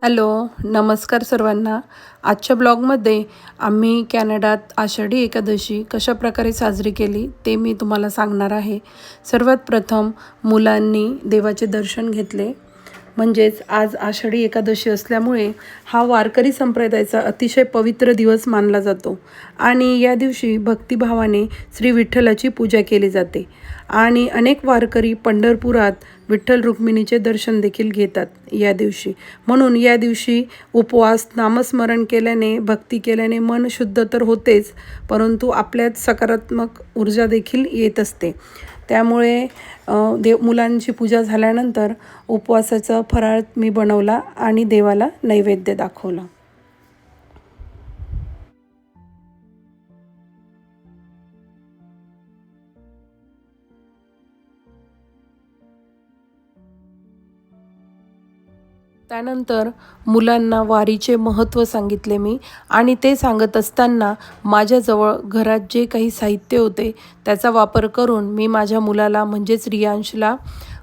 Hello, नमस्कार सर्वांना. आजच्या ब्लॉगमध्ये आम्ही कॅनडात आषाढी एकादशी कशाप्रकारे साजरी केली ते मी तुम्हाला सांगणार आहे. सर्वात प्रथम मुलांनी देवाचे दर्शन घेतले. म्हणजेच आज आषाढी एकादशी असल्यामुळे हा वारकरी संप्रदायाचा अतिशय पवित्र दिवस मानला जातो आणि या दिवशी भक्तिभावाने श्री विठ्ठलाची पूजा केली जाते आणि अनेक वारकरी पंढरपुरात विठ्ठल रुक्मिणीचे दर्शन देखील घेतात या दिवशी. म्हणून या दिवशी उपवास, नामस्मरण केल्याने, भक्ती केल्याने मन शुद्ध तर होतेच, परंतु आपल्यात सकारात्मक ऊर्जा देखील येत असते. त्यामुळे मुलांची पूजा झाल्यानंतर उपवासाचा फराळ मी बनवला आणि देवाला नैवेद्य दाखवला. त्यानंतर मुलांना वारीचे महत्त्व सांगितले मी आणि ते सांगत असताना माझ्याजवळ घरात जे काही साहित्य होते त्याचा वापर करून मी माझ्या मुलाला म्हणजेच रियांशला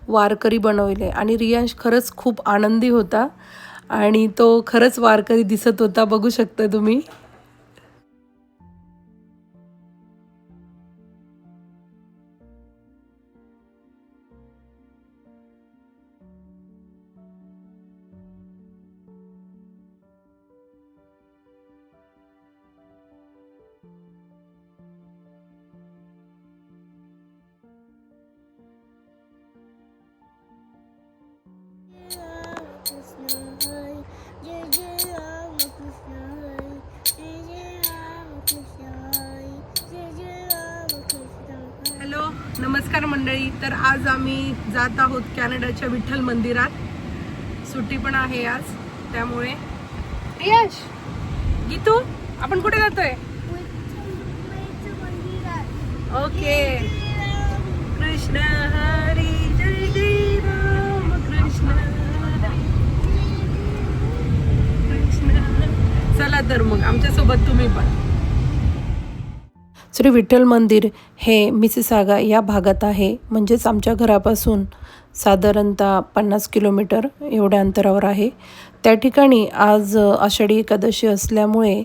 वारकरी बनवले आणि रियांश खरंच खूप आनंदी होता आणि तो खरंच वारकरी दिसत होता, बघू शकता तुम्ही. हॅलो, नमस्कार मंडळी. तर आज आम्ही जात आहोत कॅनडाच्या विठ्ठल मंदिरात. सुट्टी पण आहे आज, त्यामुळे यश गीतू आपण कुठे जातोय? ओके. कृष्ण हरी जय जय राम कृष्ण कृष्ण. चला तर मग आमच्यासोबत तुम्ही पण. श्री विठ्ठल मंदिर हे मिसिसागा या भागात आहे, म्हणजेच आमच्या घरापासून साधारणतः 50 किलोमीटर एवढ्या अंतरावर आहे. त्या ठिकाणी आज आषाढी एकादशी असल्यामुळे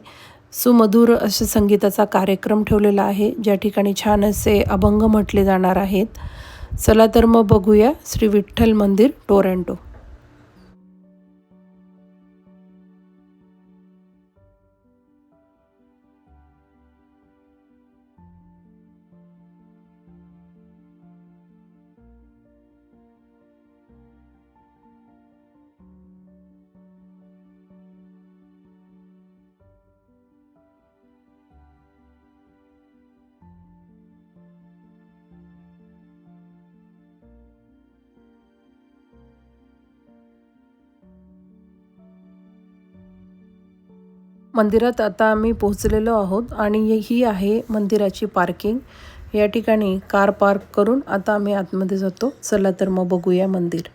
सुमधुर असे संगीताचा कार्यक्रम ठेवलेला आहे, ज्या ठिकाणी छान असे अभंग म्हटले जाणार आहेत. चला तर मग बघूया श्री विठ्ठल मंदिर टोरंटो. मंदिरात आता आम्ही पोहोचलेलो आहोत आणि ही आहे मंदिराची पार्किंग. या ठिकाणी कार पार्क करून आता आम्ही आतमध्ये जातो. चला तर मग बघूया मंदिर.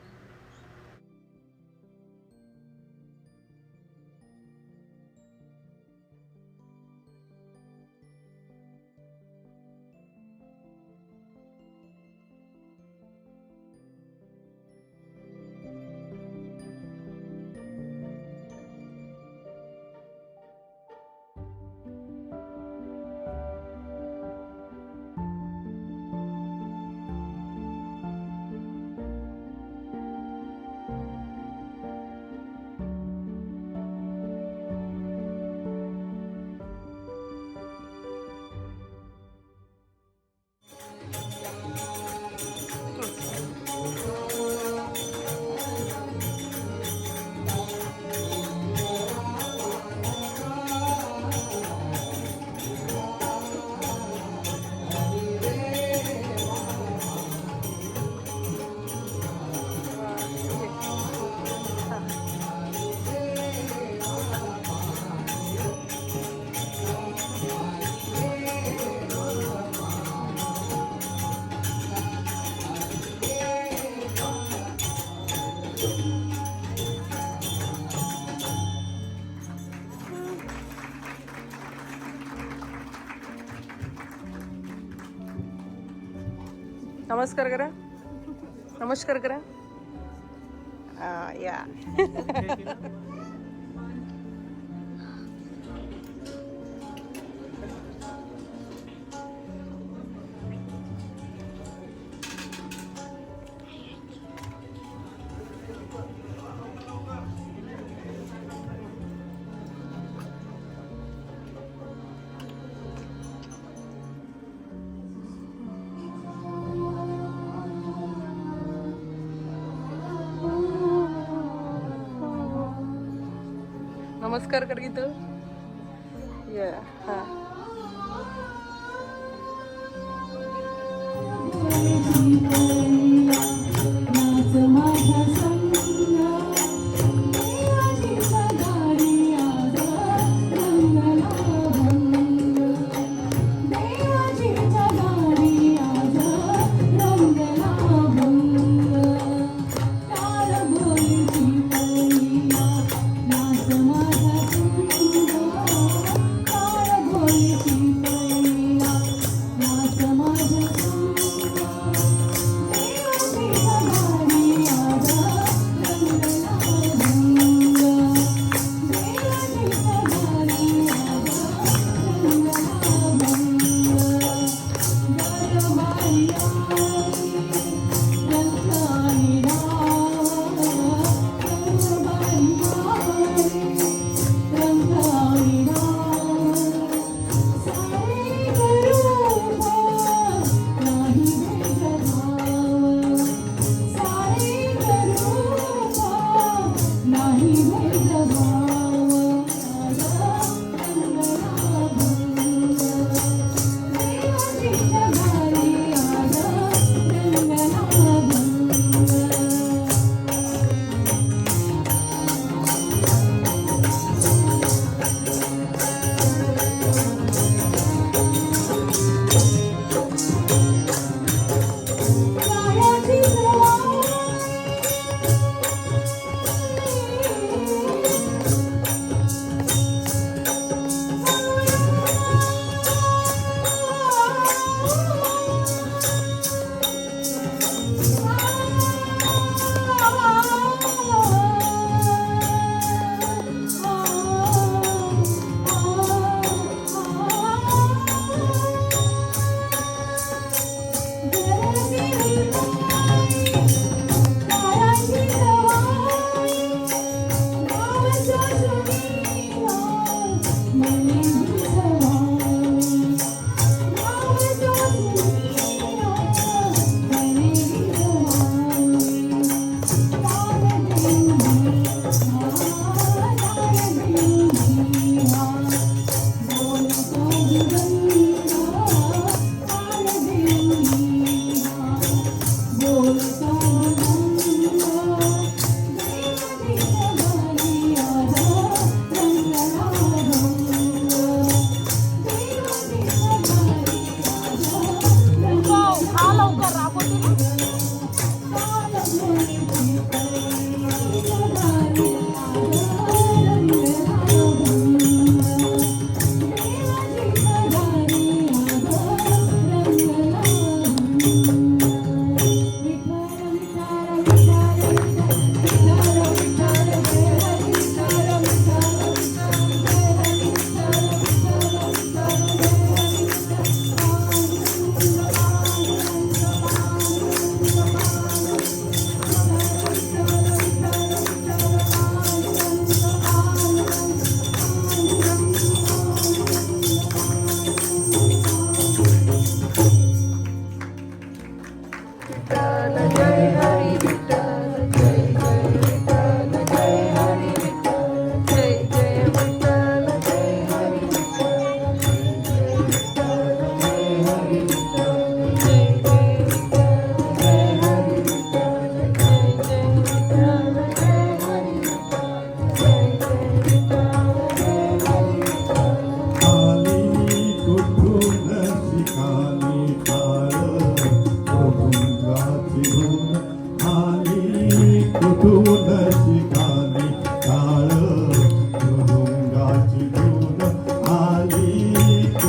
नमस्कार करा. नमस्कार करा. या नमस्कार कर की तू या हा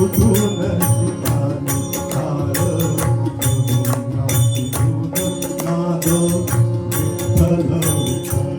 विठ्ठल विठ्ठल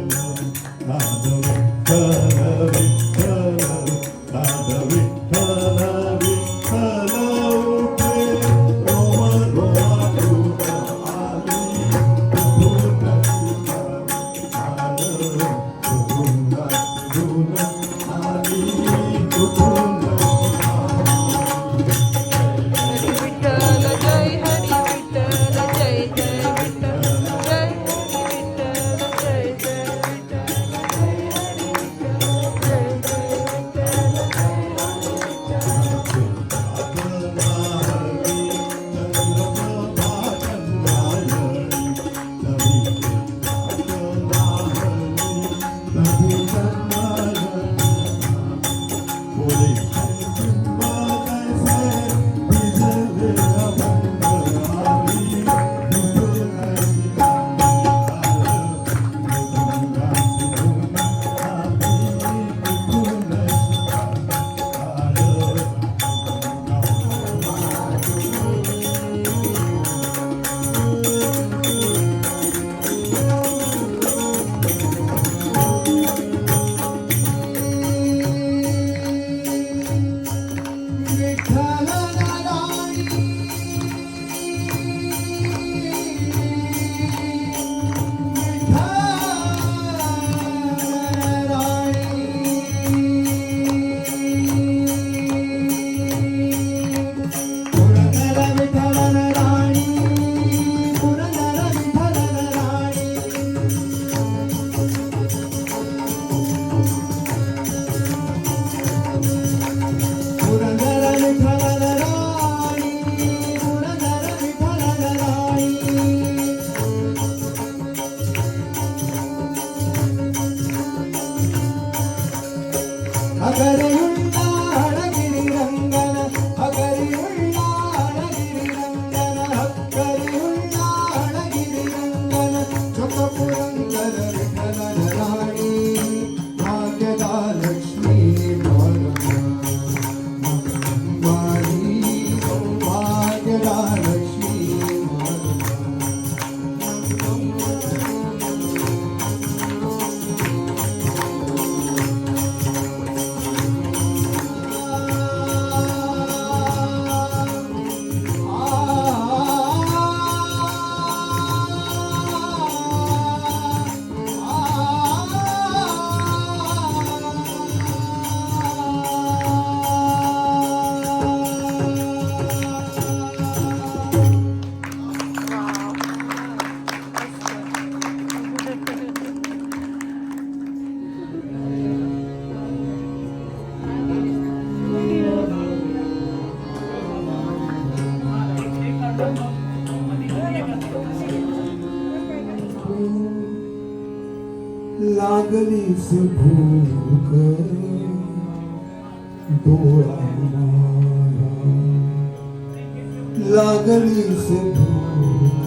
लागलीस भूक डोळ्याला, लागलीस भूक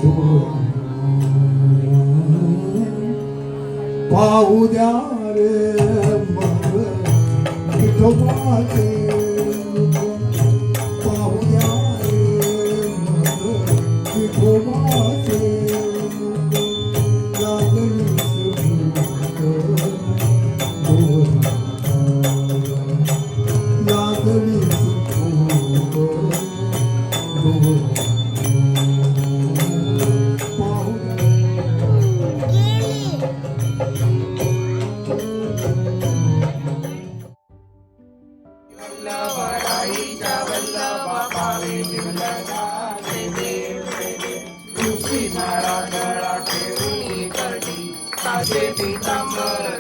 डोळ्याला, पाहू द्या रे मग विठोबाचे, पाहू द्या रे मग विठोबाचे.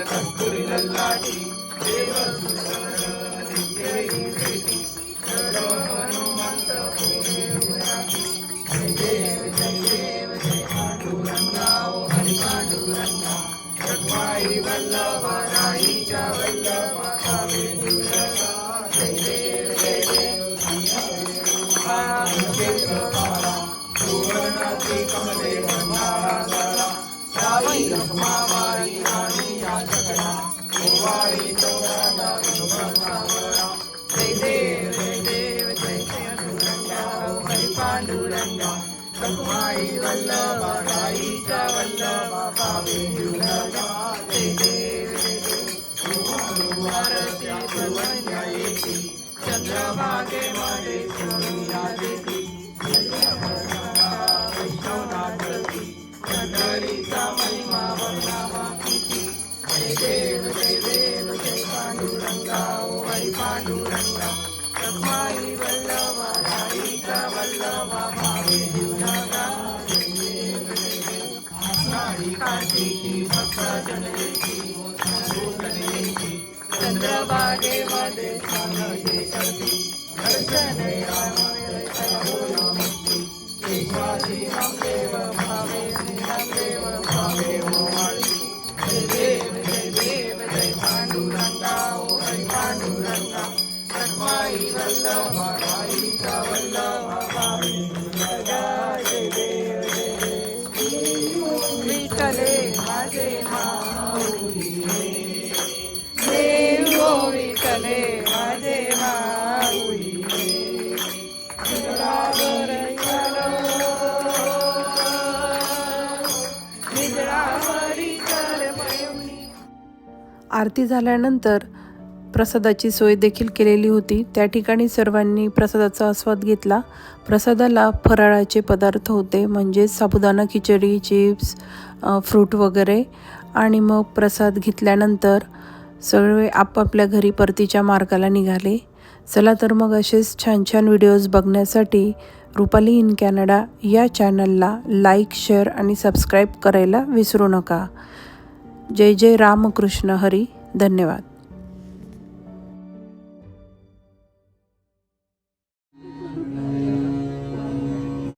कस्तुरी लल्लाटी हनुमंत जय देव जय पांडुरंगा ओ हरि पांडुरंगा रखमाई वल्लभा राईच्या वल्लभा पावे दुर्गा जय देव सुवर्णाची कमले वंदारा गळा साई रखमाबाई राणी या जगडा गोवाळी चौराला विठोबावळा जय देव जय पांडुरंगा ओ हरि पांडुरंगा रखमाई वल्लभा राईच्या वल्लभा पावे दुर्गा जय देव आरती सर्वज्ञ येती चंद्रभागेमध्ये सोनिया देती वैष्णवनाथी नगरीचा महिमा वर्णावा किती जय देव जय पांडुरंगा ओ हरि पांडुरंगा रखमाई वल्लभा राईचा वल्लभा भावे दुर्गा जय देव आषाढी कार्तिकी भक्त जनतेची जनतेची चंद्रभागेमध्ये स्वामी करती दर्शन केशवाजी रामदेव भावे रामदेव भावे मोवाळी जय देव जय पांडुरंगा ओ हरि पांडुरंगा रखमाई वल्लभा राईचा वल्लभा भावे दुर्गा जय देव विठ्ठले माझे माऊली देव विठ्ठले माझे माऊली आरती झाल्यानंतर प्रसादाची सोय देखील केलेली होती. त्या ठिकाणी सर्वांनी प्रसादाचा आस्वाद घेतला. प्रसादाला फराळाचे पदार्थ होते, म्हणजे साबुदाणा खिचडी, चिप्स, फ्रूट वगैरे. आणि मग प्रसाद घेतल्यानंतर सगळे आपापल्या घरी परतीच्या मार्गाला निघाले. चला तर मग असेच छान छान व्हिडिओज बघण्यासाठी रुपाली इन कॅनडा या चॅनलला लाईक, शेअर आणि सबस्क्राईब करायला विसरू नका. जय जय रामकृष्ण हरी. धन्यवाद.